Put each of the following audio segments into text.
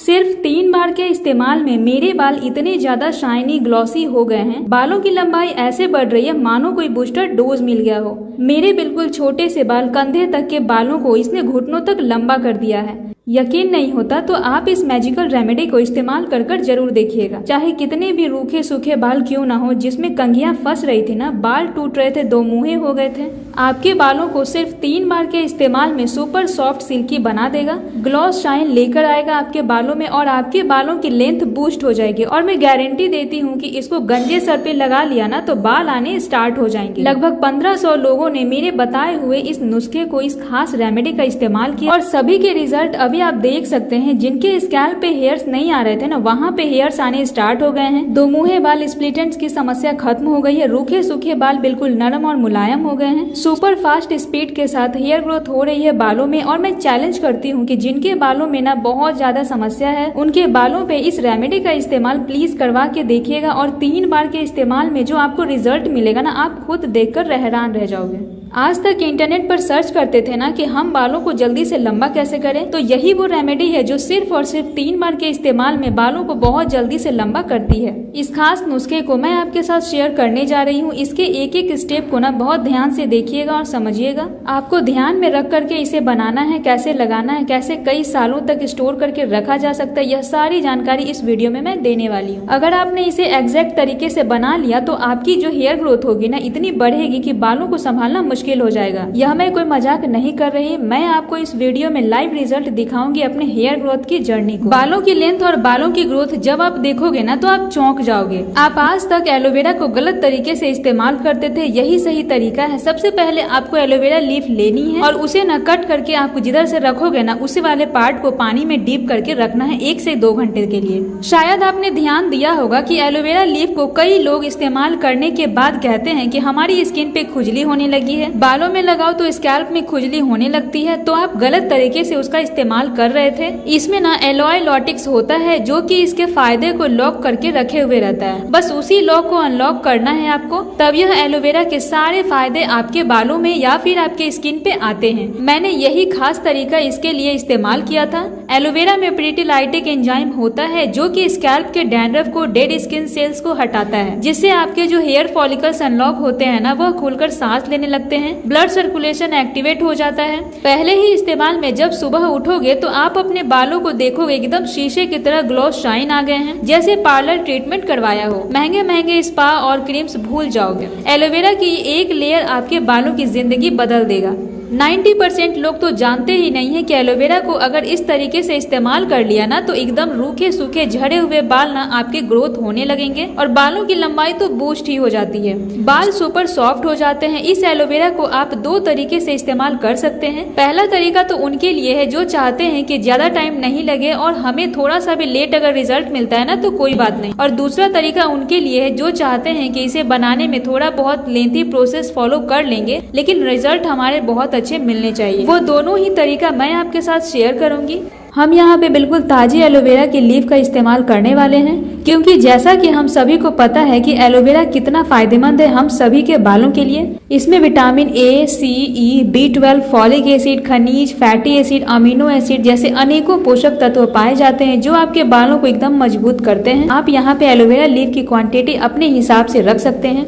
सिर्फ 3 बार के इस्तेमाल में मेरे बाल इतने ज्यादा शाइनी ग्लॉसी हो गए हैं। बालों की लंबाई ऐसे बढ़ रही है मानो कोई बूस्टर डोज मिल गया हो। मेरे बिल्कुल छोटे से बाल कंधे तक के बालों को इसने घुटनों तक लंबा कर दिया है। यकीन नहीं होता तो आप इस मैजिकल रेमेडी को इस्तेमाल कर जरूर देखिएगा। चाहे कितने भी रूखे सूखे बाल क्यों ना हो, जिसमें कंघियां फंस रही थी ना, बाल टूट रहे थे, दो मुंहे हो गए थे, आपके बालों को सिर्फ 3 बार के इस्तेमाल में सुपर सॉफ्ट सिल्की बना देगा, ग्लॉस शाइन लेकर आएगा आपके बालों में और आपके बालों की लेंथ बूस्ट हो जाएगी। और मैं गारंटी देती हूँ कि इसको गंजे सर पे लगा लिया ना तो बाल आने स्टार्ट हो जाएंगे। लगभग 1500 लोगों ने मेरे बताए हुए इस नुस्खे को, इस खास रेमेडी का इस्तेमाल किया और सभी के रिजल्ट अभी आप देख सकते हैं। जिनके स्कैल्प पे हेयर्स नहीं आ रहे थे ना, वहाँ पे हेयर्स आने स्टार्ट हो गए हैं। दो मुंहे बाल, स्प्लिट एंड्स की समस्या खत्म हो गई है। रूखे सूखे बाल बिल्कुल नरम और मुलायम हो गए हैं। सुपर फास्ट स्पीड के साथ हेयर ग्रोथ हो रही है बालों में। और मैं चैलेंज करती हूँ कि जिनके बालों में ना बहुत ज्यादा समस्या है, उनके बालों पे इस रेमेडी का इस्तेमाल प्लीज करवा के देखिएगा। और 3 बार के इस्तेमाल में जो आपको रिजल्ट मिलेगा ना, आप खुद देखकर हैरान रह जाओगे। आज तक इंटरनेट पर सर्च करते थे ना कि हम बालों को जल्दी से लंबा कैसे करें, तो यही वो रेमेडी है जो सिर्फ और सिर्फ 3 बार के इस्तेमाल में बालों को बहुत जल्दी से लंबा करती है। इस खास नुस्खे को मैं आपके साथ शेयर करने जा रही हूँ। इसके एक एक स्टेप को ना बहुत ध्यान से देखिएगा और समझिएगा। आपको ध्यान में रख करके इसे बनाना है, कैसे लगाना है, कैसे कई सालों तक स्टोर करके रखा जा सकता है, यह सारी जानकारी इस वीडियो में मैं देने वाली हूँ। अगर आपने इसे एग्जैक्ट तरीके से बना लिया तो आपकी जो हेयर ग्रोथ होगी ना, इतनी बढ़ेगी कि बालों को संभालना मुश्किल हो जाएगा। यह मैं कोई मजाक नहीं कर रही, मैं आपको इस वीडियो में लाइव रिजल्ट दिखाऊंगी अपने हेयर ग्रोथ की जर्नी को। बालों की लेंथ और बालों की ग्रोथ जब आप देखोगे ना तो आप चौंक जाओगे। आप आज तक एलोवेरा को गलत तरीके से इस्तेमाल करते थे, यही सही तरीका है। सबसे पहले आपको एलोवेरा लीफ लेनी है और उसे न कट करके आप जिधर से रखोगे ना, उसी वाले पार्ट को पानी में डीप करके रखना है 1 से 2 घंटे के लिए। शायद आपने ध्यान दिया होगा कि एलोवेरा लीफ को कई लोग इस्तेमाल करने के बाद कहते हैं कि हमारी स्किन पे खुजली होने लगी है, बालों में लगाओ तो स्कैल्प में खुजली होने लगती है। तो आप गलत तरीके से उसका इस्तेमाल कर रहे थे। इसमें ना एलॉय लॉटिक्स होता है जो कि इसके फायदे को लॉक करके रखे हुए रहता है। बस उसी लॉक को अनलॉक करना है आपको, तब यह एलोवेरा के सारे फायदे आपके बालों में या फिर आपके स्किन पे आते हैं। मैंने यही खास तरीका इसके लिए इस्तेमाल किया था। एलोवेरा में प्रीटिलाइटिक एंजाइम होता है जो कि स्कैल्प के डैंड्रफ को, डेड स्किन सेल्स को हटाता है, जिससे आपके जो हेयर फॉलिकल्स अनलॉक होते हैं ना, वह खुलकर सांस लेने लगते हैं, ब्लड सर्कुलेशन एक्टिवेट हो जाता है। पहले ही इस्तेमाल में जब सुबह उठोगे तो आप अपने बालों को देखोगे एकदम शीशे की तरह ग्लॉस शाइन आ गए हैं, जैसे पार्लर ट्रीटमेंट करवाया हो। महंगे महंगे स्पा और क्रीम्स भूल जाओगे। एलोवेरा की एक लेयर आपके बालों की जिंदगी बदल देगा। 90% लोग तो जानते ही नहीं है कि एलोवेरा को अगर इस तरीके से इस्तेमाल कर लिया ना तो एकदम रूखे सूखे झड़े हुए बाल ना आपके ग्रोथ होने लगेंगे और बालों की लंबाई तो बूस्ट ही हो जाती है। बाल सुपर सॉफ्ट हो जाते हैं। इस एलोवेरा को आप 2 तरीके से इस्तेमाल कर सकते हैं। पहला तरीका तो उनके लिए है जो चाहते हैं कि ज्यादा टाइम नहीं लगे और हमें थोड़ा सा भी लेट अगर रिजल्ट मिलता है ना तो कोई बात नहीं। और दूसरा तरीका उनके लिए है जो चाहते हैं कि इसे बनाने में थोड़ा बहुत लेंथी प्रोसेस फॉलो कर लेंगे लेकिन रिजल्ट हमारे बहुत अच्छे मिलने चाहिए। वो दोनों ही तरीका मैं आपके साथ शेयर करूंगी। हम यहाँ पे बिल्कुल ताजी एलोवेरा की लीफ का इस्तेमाल करने वाले हैं, क्योंकि जैसा कि हम सभी को पता है कि एलोवेरा कितना फायदेमंद है हम सभी के बालों के लिए। इसमें vitamin A, C, E, B12, folic acid, खनिज, फैटी एसिड, अमीनो एसिड जैसे अनेकों पोषक तत्व पाए जाते हैं जो आपके बालों को एकदम मजबूत करते हैं। आप यहाँ पे एलोवेरा लीफ की क्वांटिटी अपने हिसाब से रख सकते हैं,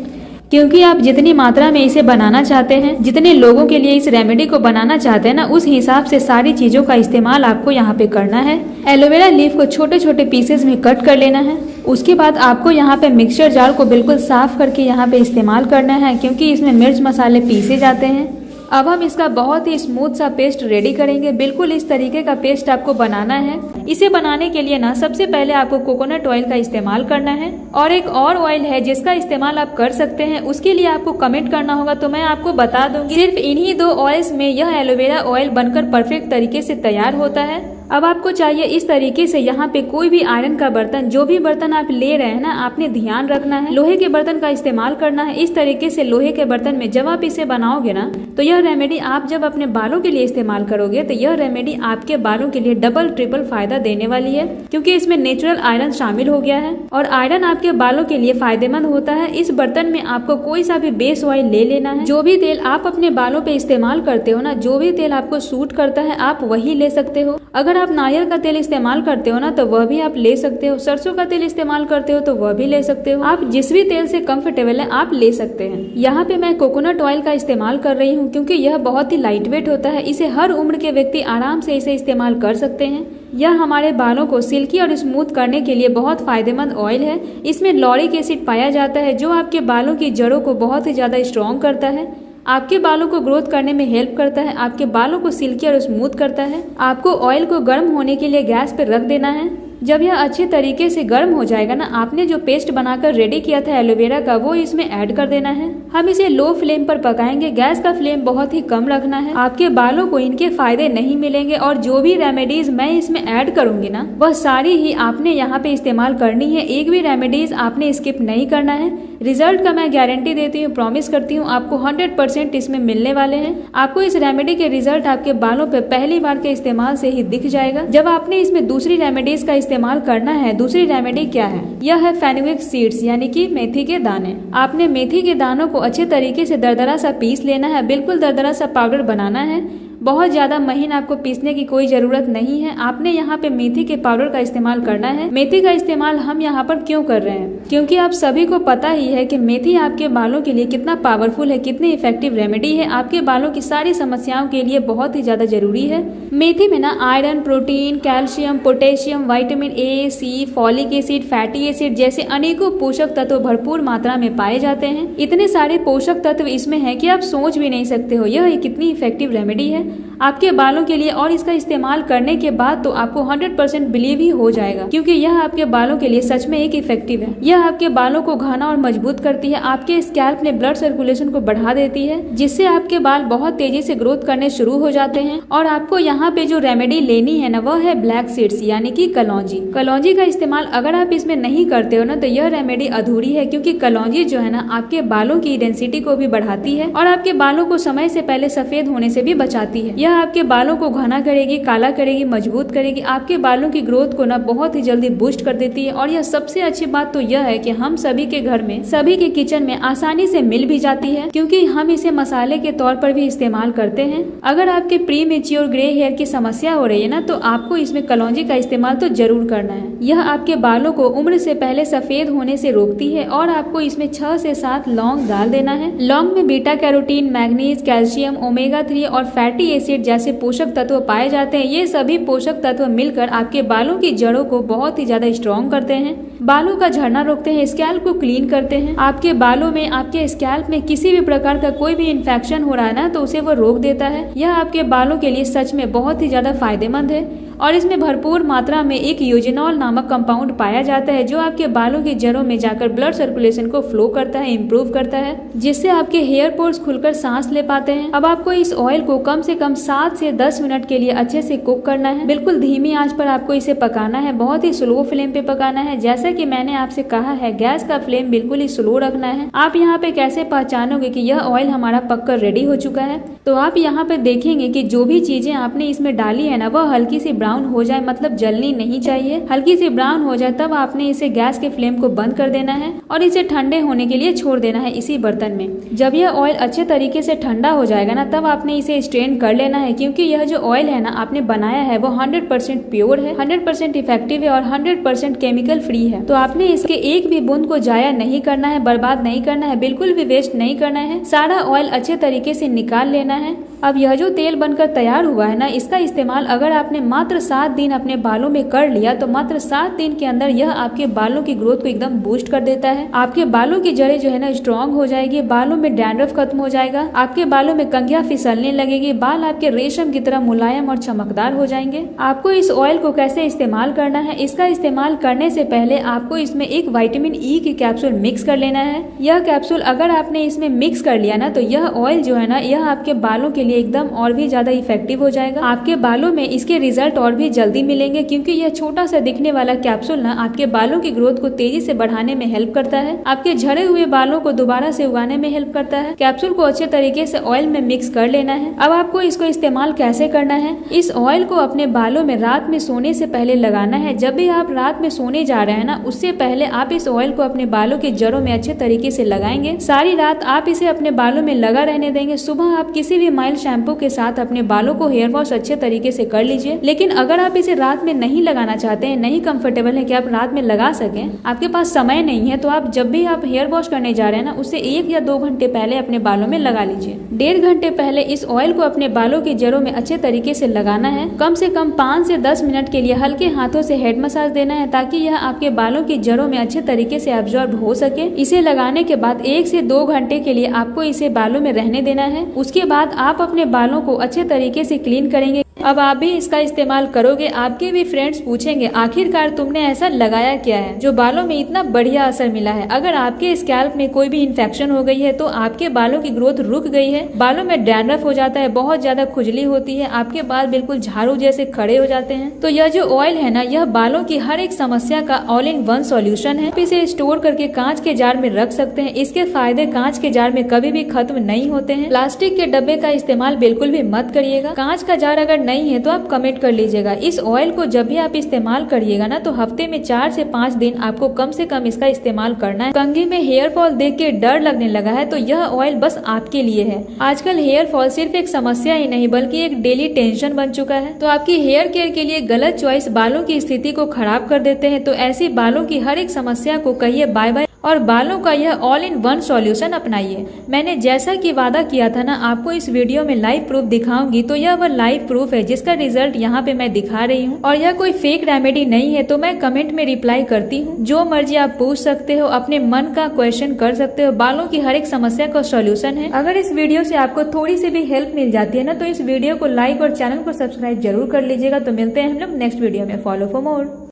क्योंकि आप जितनी मात्रा में इसे बनाना चाहते हैं, जितने लोगों के लिए इस रेमेडी को बनाना चाहते हैं ना, उस हिसाब से सारी चीजों का इस्तेमाल आपको यहाँ पे करना है। एलोवेरा लीफ को छोटे छोटे पीसेस में कट कर लेना है। उसके बाद आपको यहाँ पे मिक्सचर जार को बिल्कुल साफ करके यहाँ पे इस्तेमाल करना है, क्योंकि इसमें मिर्च मसाले पीसे जाते हैं। अब हम इसका बहुत ही स्मूथ सा पेस्ट रेडी करेंगे। बिल्कुल इस तरीके का पेस्ट आपको बनाना है। इसे बनाने के लिए ना सबसे पहले आपको कोकोनट ऑयल का इस्तेमाल करना है और एक और ऑयल है जिसका इस्तेमाल आप कर सकते हैं। उसके लिए आपको कमेंट करना होगा तो मैं आपको बता दूंगी। सिर्फ इन्हीं 2 ऑयल्स में यह एलोवेरा ऑयल बनकर परफेक्ट तरीके से तैयार होता है। अब आपको चाहिए इस तरीके से यहाँ पे कोई भी आयरन का बर्तन, जो भी बर्तन आप ले रहे हैं ना, आपने ध्यान रखना है लोहे के बर्तन का इस्तेमाल करना है। इस तरीके से लोहे के बर्तन में जब आप इसे बनाओगे ना तो यह रेमेडी आप जब अपने बालों के लिए इस्तेमाल करोगे तो यह रेमेडी आपके बालों के लिए डबल ट्रिपल फायदा देने वाली है, क्योंकि इसमें नेचुरल आयरन शामिल हो गया है और आयरन आपके बालों के लिए फायदेमंद होता है। इस बर्तन में आपको कोई सा भी बेस ऑयल ले लेना है। जो भी तेल आप अपने बालों पे इस्तेमाल करते हो ना, जो भी तेल आपको सूट करता है आप वही ले सकते हो। अगर आप नारियल का तेल इस्तेमाल करते हो ना तो वह भी आप ले सकते हो, सरसों का तेल इस्तेमाल करते हो तो वह भी ले सकते हो, आप जिस भी तेल से कंफर्टेबल है आप ले सकते हैं। यहाँ पे मैं कोकोनट ऑयल का इस्तेमाल कर रही हूँ क्योंकि यह बहुत ही लाइट वेट होता है, इसे हर उम्र के व्यक्ति आराम से इसे इस्तेमाल कर सकते हैं। यह हमारे बालों को सिल्की और स्मूथ करने के लिए बहुत फायदेमंद ऑयल है। इसमें लॉरिक एसिड पाया जाता है जो आपके बालों की जड़ों को बहुत ही ज्यादा स्ट्रॉन्ग करता है, आपके बालों को ग्रोथ करने में हेल्प करता है, आपके बालों को सिल्की और स्मूथ करता है। आपको ऑयल को गर्म होने के लिए गैस पर रख देना है। जब यह अच्छे तरीके से गर्म हो जाएगा ना, आपने जो पेस्ट बनाकर रेडी किया था एलोवेरा का वो इसमें ऐड कर देना है। हम इसे लो फ्लेम पर पकाएंगे, गैस का फ्लेम बहुत ही कम रखना है। आपके बालों को इनके फायदे नहीं मिलेंगे और जो भी रेमेडीज मैं इसमें ऐड करूंगी ना वह सारी ही आपने यहाँ पे इस्तेमाल करनी है, एक भी रेमेडीज आपने स्किप नहीं करना है। रिजल्ट का मैं गारंटी देती हूँ, प्रॉमिस करती हूँ, आपको 100% इसमें मिलने वाले हैं। आपको इस रेमेडी के रिजल्ट आपके बालों पे पहली बार के इस्तेमाल से ही दिख जाएगा। जब आपने इसमें दूसरी रेमेडीज का इस्तेमाल करना है, दूसरी रेमेडी क्या है, यह है फेनुग्रीक सीड्स यानी कि मेथी के दाने। आपने मेथी के दानों को अच्छे तरीके से दरदरा सा पीस लेना है, बिल्कुल दरदरा सा पाउडर बनाना है। बहुत ज्यादा महीन आपको पीसने की कोई जरूरत नहीं है। आपने यहाँ पे मेथी के पाउडर का इस्तेमाल करना है। मेथी का इस्तेमाल हम यहाँ पर क्यों कर रहे हैं, क्योंकि आप सभी को पता ही है कि मेथी आपके बालों के लिए कितना पावरफुल है, कितनी इफेक्टिव रेमेडी है, आपके बालों की सारी समस्याओं के लिए बहुत ही ज्यादा जरूरी है। मेथी में ना iron, protein, calcium, potassium, vitamin A, C, folic acid, fatty acid जैसे अनेकों पोषक तत्व भरपूर मात्रा में पाए जाते हैं। इतने सारे पोषक तत्व इसमें है कि आप सोच भी नहीं सकते हो यह कितनी इफेक्टिव रेमेडी है आपके बालों के लिए। और इसका इस्तेमाल करने के बाद तो आपको 100% बिलीव ही हो जाएगा, क्योंकि यह आपके बालों के लिए सच में एक इफेक्टिव है। यह आपके बालों को घना और मजबूत करती है, आपके स्कैल्प में ब्लड सर्कुलेशन को बढ़ा देती है, जिससे आपके बाल बहुत तेजी से ग्रोथ करने शुरू हो जाते हैं। और आपको यहाँ पे जो रेमेडी लेनी है ना वह है ब्लैक सीड्स यानी कि कलौंजी। कलौंजी का इस्तेमाल अगर आप इसमें नहीं करते हो ना तो यह रेमेडी अधूरी है, क्योंकि कलौंजी जो है ना आपके बालों की डेंसिटी को भी बढ़ाती है और आपके बालों को समय से पहले सफेद होने से भी बचाती है। यह आपके बालों को घना करेगी, काला करेगी, मजबूत करेगी, आपके बालों की ग्रोथ को ना बहुत ही जल्दी बूस्ट कर देती है। और यह सबसे अच्छी बात तो यह है कि हम सभी के घर में, सभी के किचन में आसानी से मिल भी जाती है, क्योंकि हम इसे मसाले के तौर पर भी इस्तेमाल करते हैं। अगर आपके प्री मेच्योर ग्रे हेयर की समस्या हो रही है ना तो आपको इसमें कलौंजी का इस्तेमाल तो जरूर करना है। यह आपके बालों को उम्र से पहले सफेद होने से रोकती है। और आपको इसमें 6 से 7 लौंग डाल देना है। लौंग में beta carotene, manganese, calcium, omega 3 और फैटी एसिड जैसे पोषक तत्व पाए जाते हैं। ये सभी पोषक तत्व मिलकर आपके बालों की जड़ों को बहुत ही ज्यादा स्ट्रॉन्ग करते हैं, बालों का झड़ना रोकते हैं, स्कैल्प को क्लीन करते हैं। आपके बालों में, आपके स्कैल्प में किसी भी प्रकार का कोई भी इन्फेक्शन हो रहा है ना तो उसे वो रोक देता है। यह आपके बालों के लिए सच में बहुत ही ज्यादा फायदेमंद है। और इसमें भरपूर मात्रा में एक यूजिनॉल नामक कंपाउंड पाया जाता है जो आपके बालों की जड़ों में जाकर ब्लड सर्कुलेशन को फ्लो करता है, इम्प्रूव करता है, जिससे आपके हेयर पोर्स खुलकर सांस ले पाते हैं। अब आपको इस ऑयल को कम से कम 7 से 10 मिनट के लिए अच्छे से कुक करना है। बिल्कुल धीमी आंच पर आपको इसे पकाना है, बहुत ही स्लो फ्लेम पे पकाना है। जैसा कि मैंने आपसे कहा है गैस का फ्लेम बिल्कुल ही स्लो रखना है। आप यहाँ पे कैसे पहचानोगे कि यह ऑयल हमारा पककर रेडी हो चुका है, तो आप यहाँ पे देखेंगे कि जो भी चीजें आपने इसमें डाली है ना वह हल्की सी ब्राउन हो जाए, मतलब जलनी नहीं चाहिए, हल्की सी ब्राउन हो जाए तब आपने इसे गैस के फ्लेम को बंद कर देना है और इसे ठंडे होने के लिए छोड़ देना है इसी बर्तन में। जब यह ऑयल अच्छे तरीके से ठंडा हो जाएगा ना तब आपने इसे स्ट्रेन कर लेना है, क्योंकि यह जो ऑयल है ना आपने बनाया है वो 100% प्योर है, 100% इफेक्टिव है और 100% केमिकल फ्री है। तो आपने इसके एक भी बूंद को जाया नहीं करना है, बर्बाद नहीं करना है, बिल्कुल भी वेस्ट नहीं करना है। सारा ऑयल अच्छे तरीके से निकाल लेना है। अब यह जो तेल बनकर तैयार हुआ है ना इसका इस्तेमाल अगर आपने मात्र 7 दिन अपने बालों में कर लिया तो मात्र 7 दिन के अंदर यह आपके बालों की ग्रोथ को एकदम बूस्ट कर देता है। आपके बालों की जड़ें जो है ना स्ट्रॉन्ग हो जाएगी, बालों में डैंड्रफ खत्म हो जाएगा, आपके बालों में कंघियां फिसलने लगेगी, बाल आपके रेशम की तरह मुलायम और चमकदार हो जाएंगे। आपको इस ऑयल को कैसे इस्तेमाल करना है, इसका इस्तेमाल करने से पहले आपको इसमें एक विटामिन ई की कैप्सूल मिक्स कर लेना है। यह कैप्सूल अगर आपने इसमें मिक्स कर लिया ना तो यह ऑयल जो है ना यह आपके बालों के लिए एकदम और भी ज्यादा इफेक्टिव हो जाएगा। आपके बालों में इसके रिजल्ट और भी जल्दी मिलेंगे, क्योंकि यह छोटा सा दिखने वाला कैप्सूल ना आपके बालों की ग्रोथ को तेजी से बढ़ाने में हेल्प करता है, आपके झड़े हुए बालों को दोबारा से उगाने में हेल्प करता है। कैप्सूल को अच्छे तरीके से ऑयल में मिक्स कर लेना है। अब आपको इसको इस्तेमाल कैसे करना है, इस ऑयल को अपने बालों में रात में सोने से पहले लगाना है। जब भी आप रात में सोने जा रहे हैं ना उससे पहले आप इस ऑयल को अपने बालों की जड़ों में अच्छे तरीके से लगाएंगे। सारी रात आप इसे अपने बालों में लगा रहने देंगे। सुबह आप किसी भी ऑयल शैम्पू के साथ अपने बालों को हेयर वॉश अच्छे तरीके से कर लीजिए। लेकिन अगर आप इसे रात में नहीं लगाना चाहते हैं, नहीं कंफर्टेबल है कि आप रात में लगा सकें, आपके पास समय नहीं है, तो आप जब भी आप हेयर वॉश करने जा रहे हैं ना, उससे 1 या 2 घंटे पहले अपने बालों में लगा लीजिए। 1.5 घंटे पहले इस ऑयल को अपने बालों की जड़ों में अच्छे तरीके से लगाना है। कम से कम 5 से 10 मिनट के लिए हल्के हाथों से हेड मसाज देना है, ताकि यह आपके बालों की जड़ों में अच्छे तरीके से एब्जॉर्ब हो सके। इसे लगाने के बाद 1 से 2 घंटे के लिए आपको इसे बालों में रहने देना है। उसके बाद आप अपने बालों को अच्छे तरीके से क्लीन करेंगे। अब आप भी इसका इस्तेमाल करोगे, आपके भी फ्रेंड्स पूछेंगे आखिरकार तुमने ऐसा लगाया क्या है जो बालों में इतना बढ़िया असर मिला है। अगर आपके स्कैल्प में कोई भी इन्फेक्शन हो गई है, तो आपके बालों की ग्रोथ रुक गई है, बालों में डैंड्रफ हो जाता है, बहुत ज्यादा खुजली होती है, आपके बाल बिल्कुल झाड़ू जैसे खड़े हो जाते हैं, तो यह जो ऑयल है ना, यह बालों की हर एक समस्या का ऑल इन वन सॉल्यूशन है। आप इसे स्टोर करके कांच के जार में रख सकते हैं। इसके फायदे कांच के जार में कभी भी खत्म नहीं होते हैं। प्लास्टिक के डब्बे का इस्तेमाल बिल्कुल भी मत करिएगा। कांच का जार अगर नहीं है तो आप कमेंट कर लीजिएगा। इस ऑयल को जब भी आप इस्तेमाल करिएगा ना, तो हफ्ते में 4 से 5 दिन आपको कम से कम इसका इस्तेमाल करना है। कंघी में हेयर फॉल देख के डर लगने लगा है, तो यह ऑयल बस आपके लिए है। आजकल हेयर फॉल सिर्फ एक समस्या ही नहीं बल्कि एक डेली टेंशन बन चुका है। तो आपकी हेयर केयर के लिए गलत चॉइस बालों की स्थिति को खराब कर देते हैं। तो ऐसी बालों की हर एक समस्या को कहिए बाय बाय और बालों का यह ऑल इन वन सॉल्यूशन अपनाइए। मैंने जैसा कि वादा किया था ना, आपको इस वीडियो में लाइव प्रूफ दिखाऊंगी, तो यह वह लाइव प्रूफ है जिसका रिजल्ट यहाँ पे मैं दिखा रही हूँ। और यह कोई फेक रेमेडी नहीं है, तो मैं कमेंट में रिप्लाई करती हूँ। जो मर्जी आप पूछ सकते हो, अपने मन का क्वेश्चन कर सकते हो, बालों की हर एक समस्या का सॉल्यूशन है। अगर इस वीडियो से आपको थोड़ी सी भी हेल्प मिल जाती है ना, तो इस वीडियो को लाइक और चैनल को सब्सक्राइब जरूर कर लीजिएगा। तो मिलते हैं हम लोग नेक्स्ट वीडियो में। Follow for more.